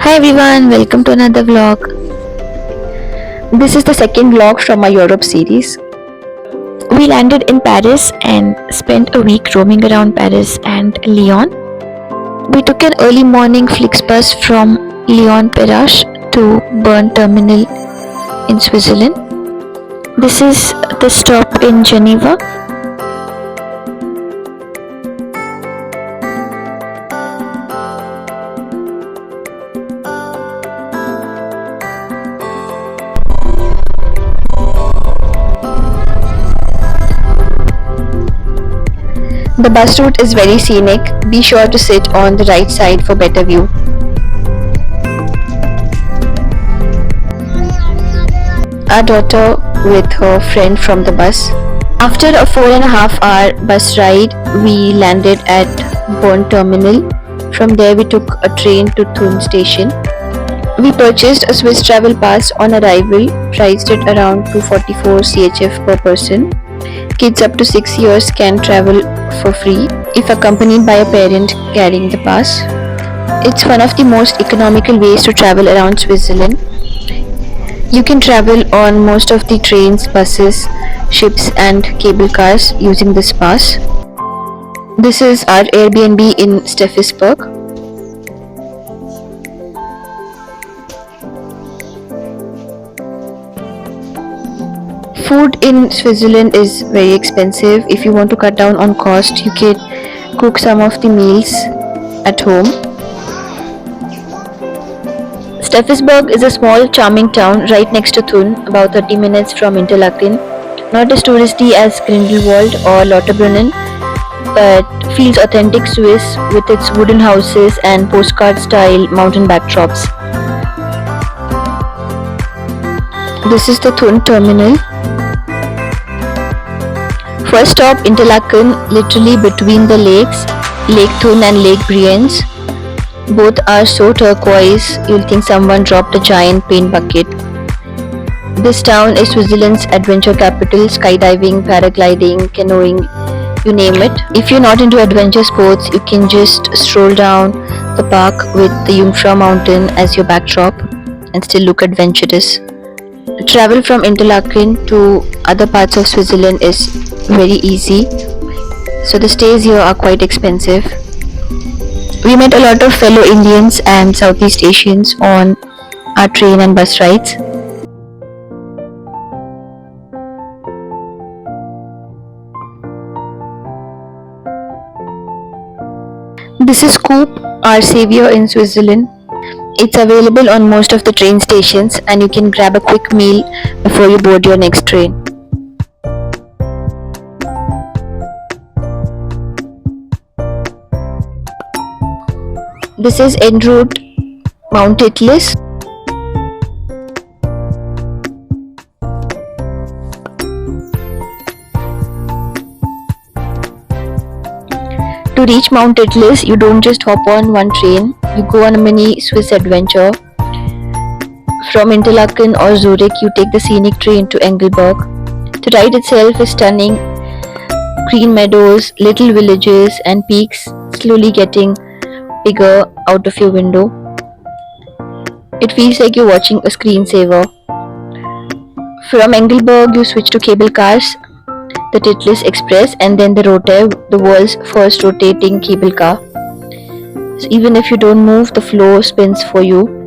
Hi everyone, welcome to another vlog. This is the second vlog from our Europe series. We landed in Paris and spent a week roaming around Paris and Lyon. We took an early morning Flixbus from Lyon Perrache to Bern Terminal in Switzerland. This is the stop in Geneva. The bus route is very scenic. Be sure to sit on the right side for better view. Our daughter with her friend from the bus. After a 4.5 hour bus ride, we landed at Bern Terminal. From there we took a train to Thun station. We purchased a Swiss travel pass on arrival, priced at around 244 CHF per person. Kids up to 6 years can travel for free if accompanied by a parent carrying the pass. It's one of the most economical ways to travel around Switzerland. You can travel on most of the trains, buses, ships and cable cars using this pass. This is our Airbnb in Steffisberg. Food in Switzerland is very expensive. If you want to cut down on cost, you can cook some of the meals at home. Steffisberg is a small charming town right next to Thun, about 30 minutes from Interlaken. Not as touristy as Grindelwald or Lauterbrunnen, but feels authentic Swiss with its wooden houses and postcard style mountain backdrops. This is the Thun terminal. First stop Interlaken, literally between the lakes, Lake Thun and Lake Brienz. Both are so turquoise, you'll think someone dropped a giant paint bucket. This town is Switzerland's adventure capital, skydiving, paragliding, canoeing, you name it. If you're not into adventure sports, you can just stroll down the park with the Jungfrau mountain as your backdrop and still look adventurous. Travel from Interlaken to other parts of Switzerland is very easy, so the stays here are quite expensive. We met a lot of fellow Indians and Southeast Asians on our train and bus rides. This is Coop, our savior in Switzerland. It's available on most of the train stations and you can grab a quick meal before you board your next train. This is en route Mount Titlis. To reach Mount Titlis, you don't just hop on one train, you go on a mini Swiss adventure. From Interlaken or Zurich, you take the scenic train to Engelberg. The ride itself is stunning. Green meadows, little villages and peaks slowly getting bigger out of your window. It feels like you're watching a screensaver. From Engelberg, you switch to cable cars, the Titlis Express and then the Rotor, the world's first rotating cable car. So even if you don't move, the floor spins for you.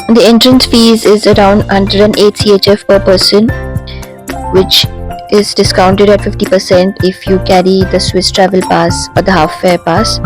The entrance fees is around 108 CHF per person, which is discounted at 50% if you carry the Swiss travel pass or the half fare pass.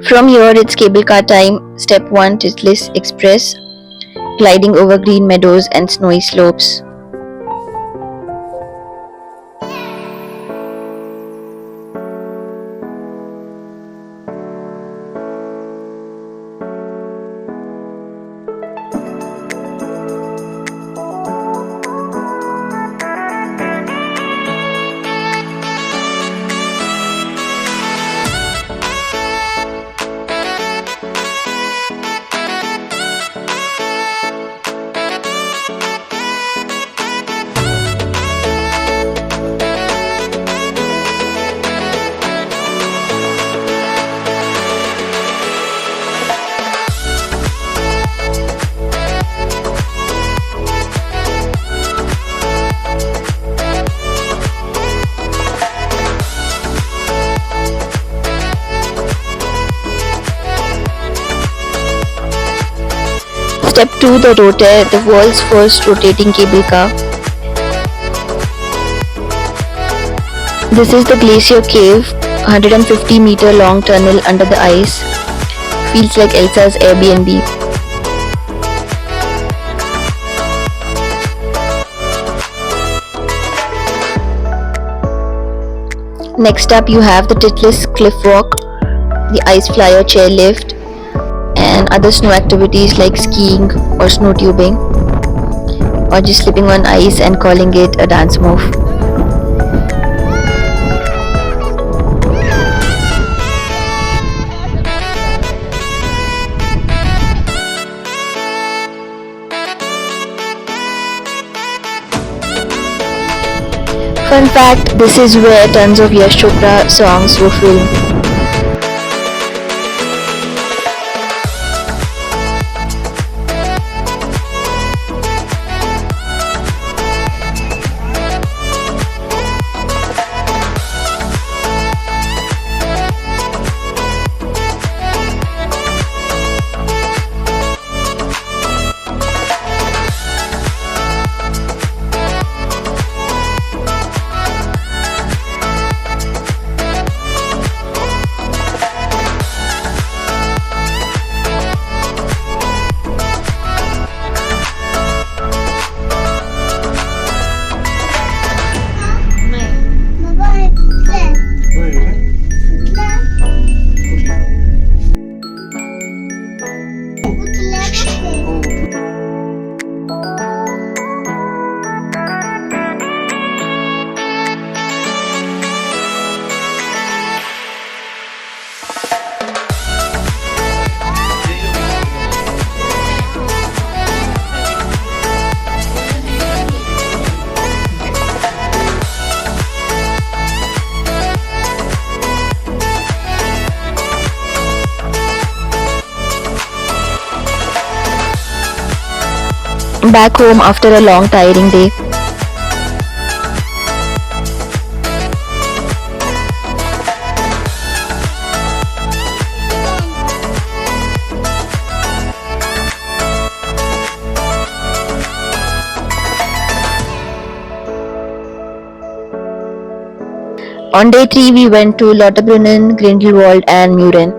From here it's cable car time. Step 1 Titlis Express. gliding over green meadows and snowy slopes. Step 2, the Rotor, the world's first rotating cable car. This is the Glacier Cave, 150-meter long tunnel under the ice. Feels like Elsa's Airbnb. Next up you have the Titlis cliff walk, the ice flyer chairlift, and other snow activities like skiing or snow tubing, or just slipping on ice and calling it a dance move. Fun fact, this is where tons of Yash Chopra songs were filmed. Back home after a long tiring day. On day 3 we went to Lauterbrunnen, Grindelwald and Murren.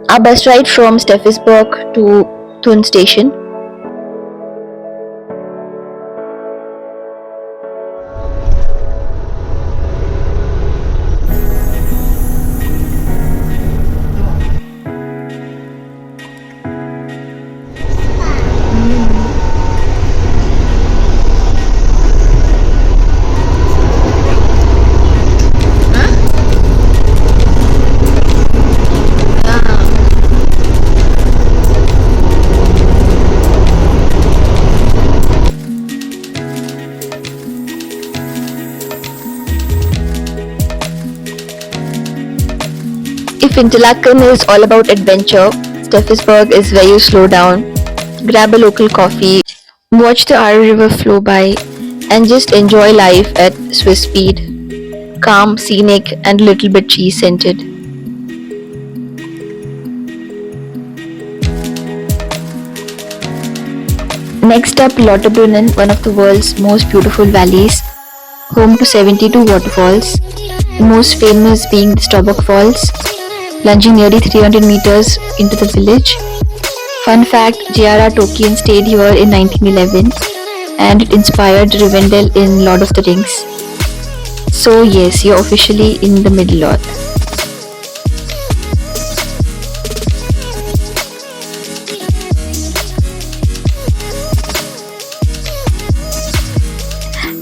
Our bus ride from Steffisberg to Thun station. If Interlaken is all about adventure, Steffisberg is where you slow down, grab a local coffee, watch the Aare river flow by, and just enjoy life at Swiss speed. Calm, scenic, and a little bit cheese scented. Next up, Lauterbrunnen, one of the world's most beautiful valleys, home to 72 waterfalls, the most famous being the Staubock Falls, plunging nearly 300 meters into the village. Fun fact, J.R.R. Tolkien stayed here in 1911 and it inspired Rivendell in Lord of the Rings. So yes, you're officially in the Middle Earth.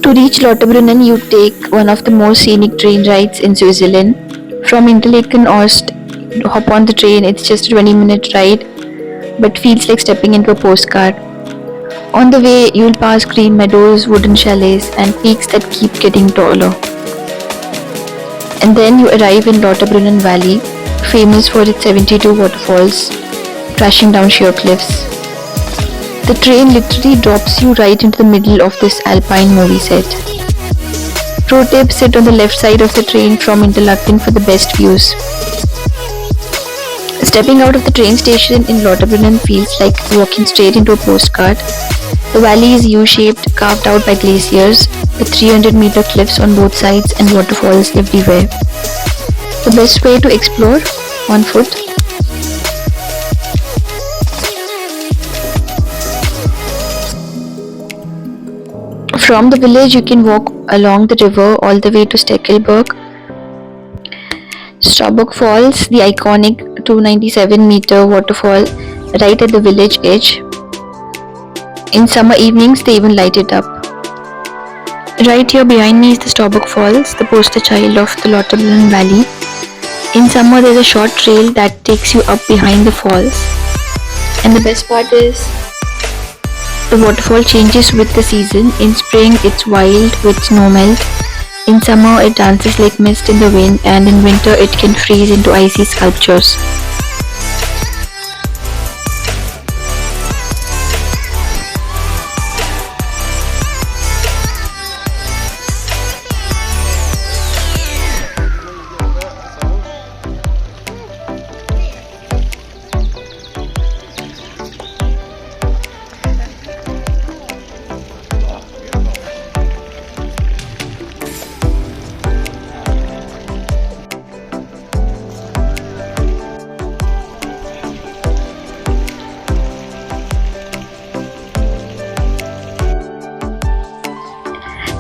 To reach Lauterbrunnen, you take one of the most scenic train rides in Switzerland. From Interlaken or hop on the train, it's just a 20-minute ride, but feels like stepping into a postcard. On the way, you'll pass green meadows, wooden chalets, and peaks that keep getting taller. And then you arrive in Lauterbrunnen Valley, famous for its 72 waterfalls, crashing down sheer cliffs. The train literally drops you right into the middle of this alpine movie set. Pro tip, sit on the left side of the train from Interlaken for the best views. Stepping out of the train station in Lauterbrunnen feels like walking straight into a postcard. The valley is U-shaped, carved out by glaciers, with 300-meter cliffs on both sides and waterfalls everywhere. The best way to explore? On foot. From the village, you can walk along the river all the way to Steffisberg. Staubbach Falls, the iconic 297-meter waterfall right at the village edge. In summer evenings, they even light it up. Right here behind me is the Staubbach Falls, the poster child of the Lauterbrunnen Valley. In summer, there's a short trail that takes you up behind the falls. And the best part is, the waterfall changes with the season. In spring, it's wild with snow melt. In summer, it dances like mist in the wind, and in winter, it can freeze into icy sculptures.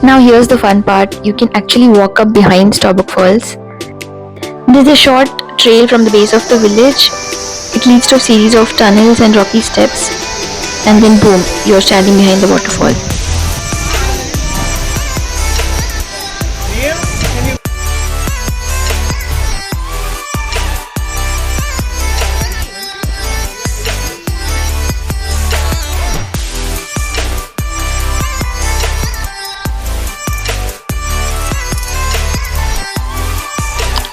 Now here's the fun part, you can actually walk up behind Staubbach Falls. There's a short trail from the base of the village. It leads to a series of tunnels and rocky steps, and then boom, you're standing behind the waterfall.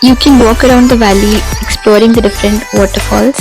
You can walk around the valley exploring the different waterfalls.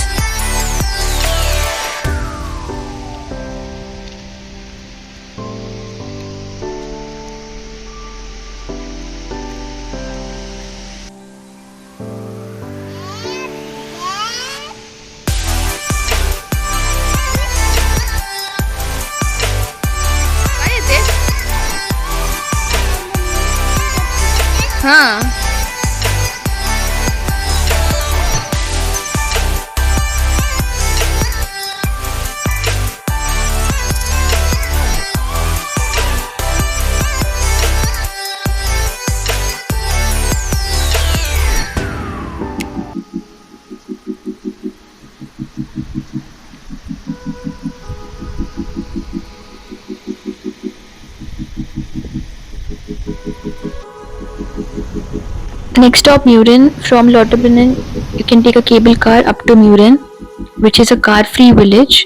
Next stop, Murren. From Lauterbrunnen, you can take a cable car up to Murren, which is a car-free village.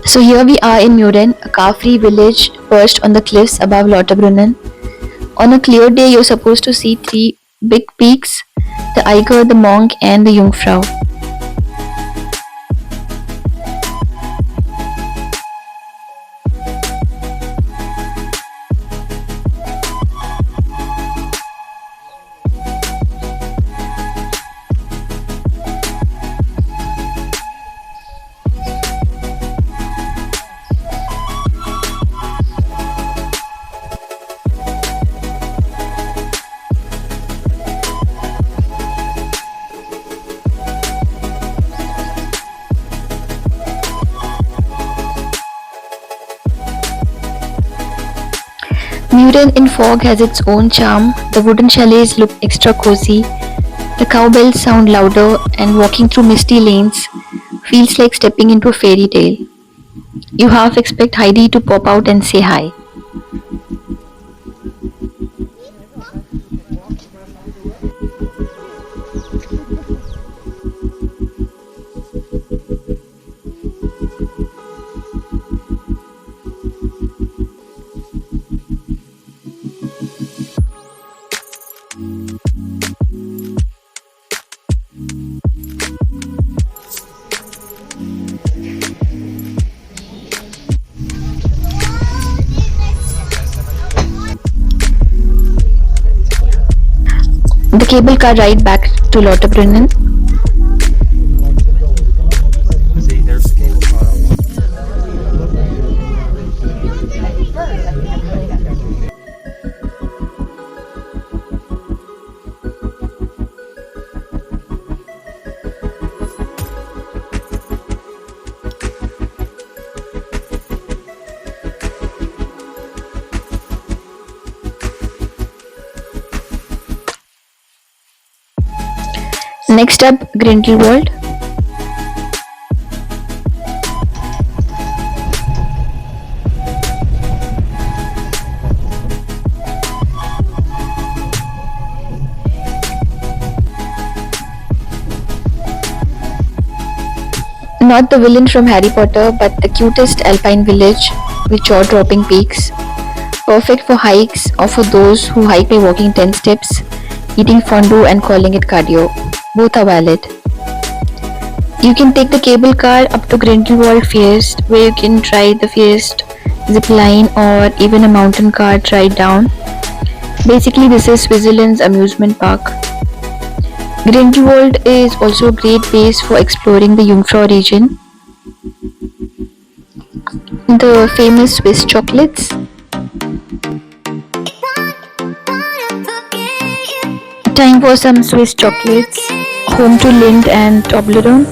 So here we are in Murren, a car-free village perched on the cliffs above Lauterbrunnen. On a clear day, you're supposed to see three big peaks, the Eiger, the Monk and the Jungfrau. Sweden in fog has its own charm. The wooden chalets look extra cozy. The cowbells sound louder, and walking through misty lanes feels like stepping into a fairy tale. You half expect Heidi to pop out and say hi. The cable car ride back to Lauterbrunnen. See, there's the cable car. Next up, Grindelwald. Not the villain from Harry Potter, but the cutest alpine village with jaw-dropping peaks. Perfect for hikes or for those who hike by walking 10 steps, eating fondue and calling it cardio. Both are valid. You can take the cable car up to Grindelwald Feast, where you can try the Feast zip line or even a mountain cart ride down. Basically, this is Switzerland's amusement park. Grindelwald is also a great base for exploring the Jungfrau region. The famous Swiss chocolates. Time for some Swiss chocolates. Home to Lindt and Toblerone.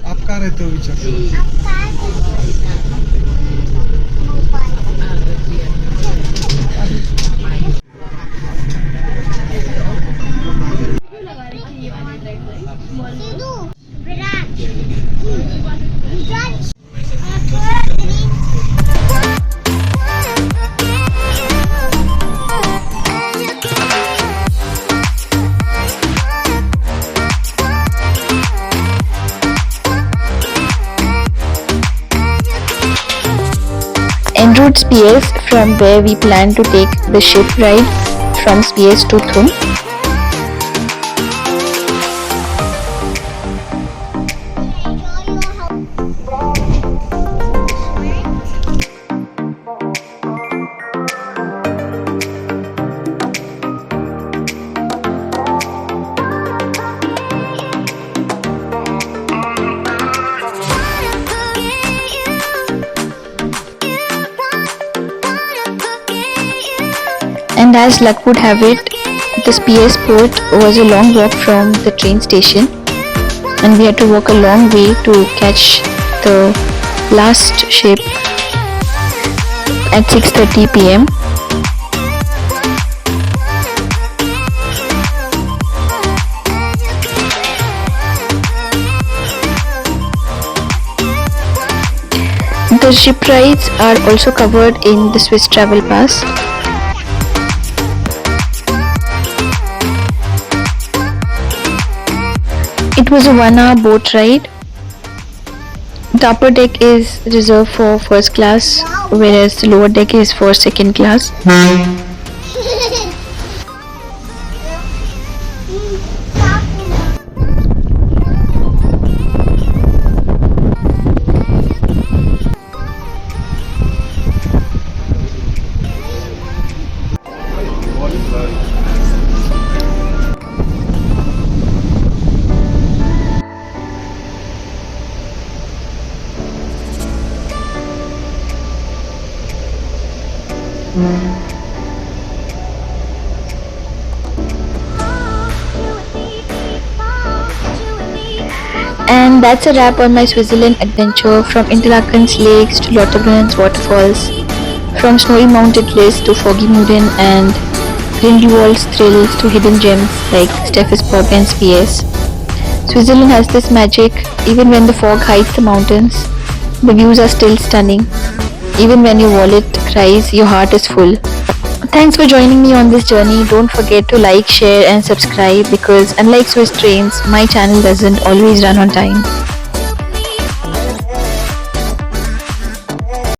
आप कहाँ रहते हो विचार? En route Spiez, from where we plan to take the ship ride from Spiez to Thun. And as luck would have it, the Spiez port was a long walk from the train station, and we had to walk a long way to catch the last ship at 6:30 p.m. The ship rides are also covered in the Swiss Travel Pass. It was a 1-hour boat ride. The upper deck is reserved for first class, whereas the lower deck is for second class. And that's a wrap on my Switzerland adventure, from Interlaken's lakes to Lauterbrunnen's waterfalls, from snowy Mount Titlis to foggy Murren and Grindelwald's thrills to hidden gems like Steffisberg and Spiez. Switzerland has this magic. Even when the fog hides the mountains, the views are still stunning. Even when your wallet cries, your heart is full. Thanks for joining me on this journey. Don't forget to like, share, and subscribe, because unlike Swiss trains, my channel doesn't always run on time.